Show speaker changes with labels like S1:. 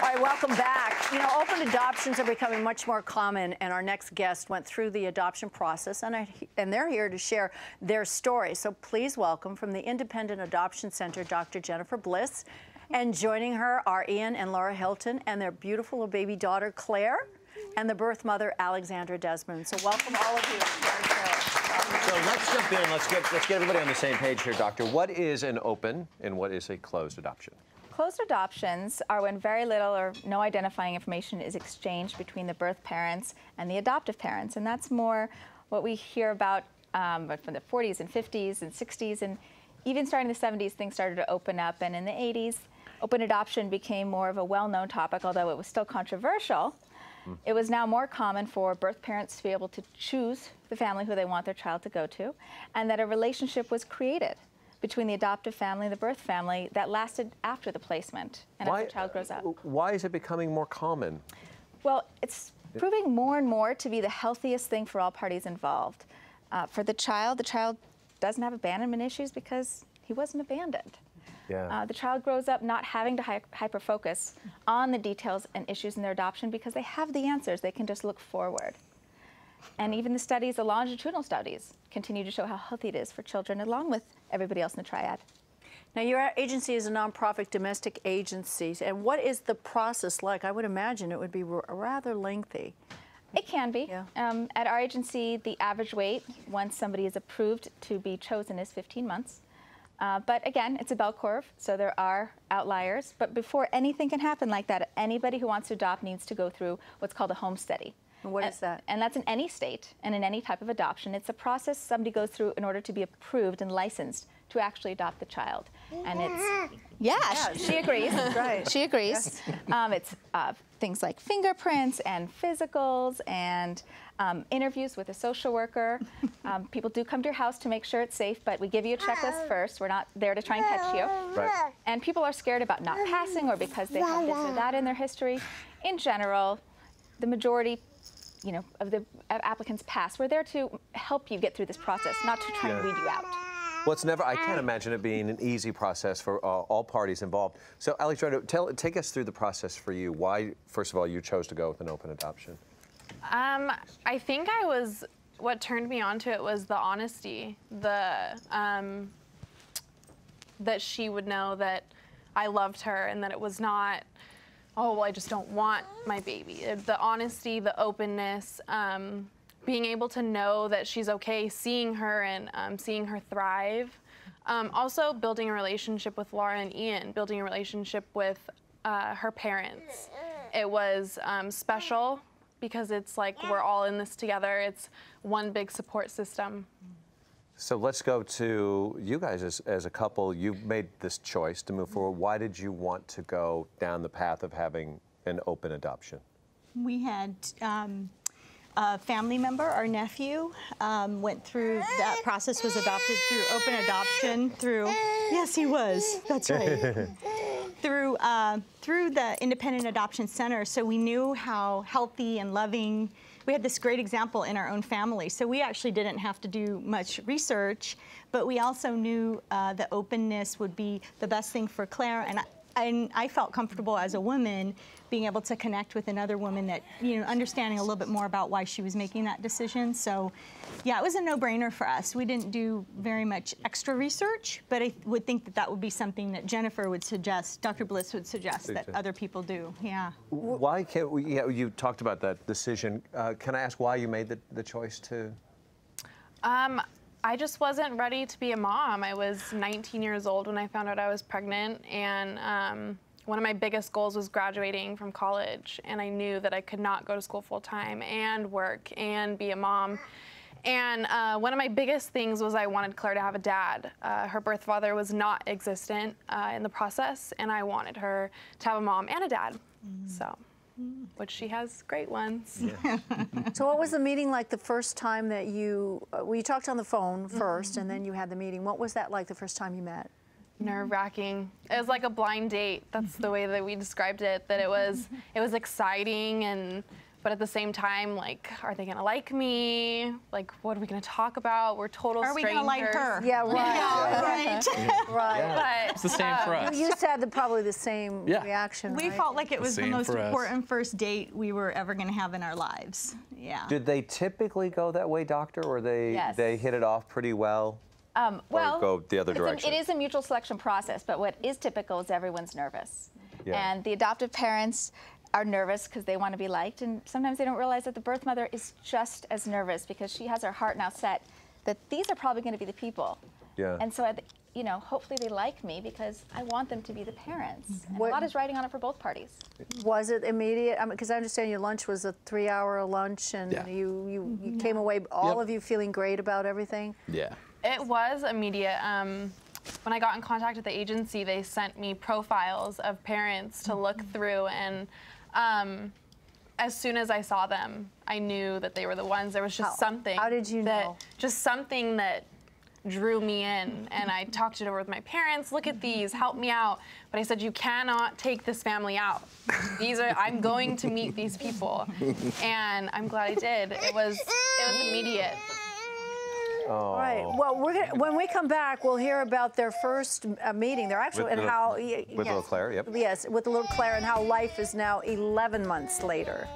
S1: All right, welcome back. You know, open adoptions are becoming much more common, and our next guest went through the adoption process, and they're here to share their story. So please welcome from the Independent Adoption Center, Dr. Jennifer Bliss, and joining her are Ian and Laura Hilton and their beautiful little baby daughter, Claire, and the birth mother, Alexandra Desmond. So welcome all of you.
S2: So let's jump in. Let's get everybody on the same page here, Doctor. What is an open and what is a closed adoption?
S3: Closed adoptions are when very little or no identifying information is exchanged between the birth parents and the adoptive parents. And that's more what we hear about from the 40s and 50s and 60s. And even starting in the 70s, things started to open up. And in the 80s, open adoption became more of a well-known topic, although it was still controversial. It was now more common for birth parents to be able to choose the family who they want their child to go to, and that a relationship was created between the adoptive family and the birth family that lasted after the placement and as the child grows up.
S2: Why is it becoming more common?
S3: Well, it's proving more and more to be the healthiest thing for all parties involved. For the child doesn't have abandonment issues because he wasn't abandoned.
S2: Yeah.
S3: The child grows up not having to hyper-focus on the details and issues in their adoption because they have the answers. They can just look forward. And even the studies, the longitudinal studies, continue to show how healthy it is for children along with everybody else in the triad.
S1: Now, your agency is a nonprofit domestic agency, and what is the process like? I would imagine it would be rather lengthy.
S3: It can be.
S1: Yeah.
S3: At our agency, the average wait, once somebody is approved to be chosen, is 15 months. But again, it's a bell curve, so there are outliers. But before anything can happen like that, anybody who wants to adopt needs to go through what's called a home study.
S1: And what is that?
S3: And that's in any state and in any type of adoption. It's a process somebody goes through in order to be approved and licensed to actually adopt the child. And it's, she agrees.
S1: Right.
S3: She agrees. It's things like fingerprints and physicals and interviews with a social worker. People do come to your house to make sure it's safe, but we give you a checklist first. We're not there to try and catch you.
S2: Right.
S3: And people are scared about not passing or because they have this or that in their history. In general, the majority of the applicants pass. We're there to help you get through this process, not to try and weed you out.
S2: Well, I can't imagine it being an easy process for all parties involved. So, Alexandra, take us through the process for you. Why, first of all, you chose to go with an open adoption?
S4: I think what turned me on to it was the honesty, that she would know that I loved her and that it was not, oh, well, I just don't want my baby. The honesty, the openness, being able to know that she's okay, seeing her and seeing her thrive. Also building a relationship with Laura and Ian, building a relationship with her parents. It was special because it's like we're all in this together. It's one big support system.
S2: So let's go to you guys as a couple. You made this choice to move forward. Why did you want to go down the path of having an open adoption?
S5: We had a family member, our nephew, went through that process, was adopted through open adoption yes, he was, that's right, through the Independent Adoption Center. So we knew how healthy and loving, we had this great example in our own family. So we actually didn't have to do much research, but we also knew that openness would be the best thing for Claire. And I felt comfortable as a woman being able to connect with another woman that, understanding a little bit more about why she was making that decision. So, yeah, it was a no-brainer for us. We didn't do very much extra research, but I would think that would be something that Jennifer would suggest, Dr. Bliss would suggest that other people do, yeah.
S2: Why can't we, you talked about that decision. Can I ask why you made the choice to?
S4: I just wasn't ready to be a mom. I was 19 years old when I found out I was pregnant, and one of my biggest goals was graduating from college, and I knew that I could not go to school full-time and work and be a mom. And one of my biggest things was I wanted Claire to have a dad. Her birth father was not existent in the process, and I wanted her to have a mom and a dad. So. Which she has great ones.
S2: Yeah.
S1: So what was the meeting like the first time that you talked on the phone first and then you had the meeting? What was that like the first time you met?
S4: Nerve-wracking. It was like a blind date. That's the way that we described it, that it was exciting and But at the same time, like, are they gonna like me? Like, what are we gonna talk about? We're total
S5: Are we
S4: strangers.
S5: gonna like her?
S1: Yeah, right. Right.
S4: But
S6: It's the same for us.
S1: You used to have probably the same
S6: Yeah.
S1: reaction,
S5: We
S1: right?
S5: felt like it was the
S6: same
S5: most
S6: for us.
S5: important first date we were ever going to have in our lives. Yeah.
S2: Did they typically go that way, doctor, or
S3: Yes.
S2: they hit it off pretty well?
S3: Well,
S2: or go the other
S3: it's a-
S2: direction?
S3: it is a mutual selection process, but what is typical is everyone's nervous.
S2: Yeah.
S3: And the adoptive parents are nervous because they want to be liked, and sometimes they don't realize that the birth mother is just as nervous because she has her heart now set that these are probably going to be the people.
S2: Yeah.
S3: And so, you know, hopefully they like me because I want them to be the parents. And
S1: What-
S3: a lot is riding on it for both parties.
S1: Was it immediate? Because I understand your lunch was a 3-hour lunch, and
S6: Yeah.
S1: you came away, all
S6: Yep.
S1: of you, feeling great about everything.
S6: Yeah.
S4: it was immediate. When I got in contact with the agency, they sent me profiles of parents to look through, and as soon as I saw them, I knew that they were the ones. There was just something.
S1: how did you
S4: that,
S1: know?
S4: Just something that drew me in, and I talked it over with my parents. Look at these, help me out. But I said, you cannot take this family out. I'm going to meet these people, and I'm glad I did. It was immediate.
S2: Oh.
S1: Right. Well, when we come back, we'll hear about their first meeting. They're actually
S2: With
S1: and
S2: little-
S1: how
S2: with little Claire, yep.
S1: Yes, with the little Claire, and how life is now 11 months later.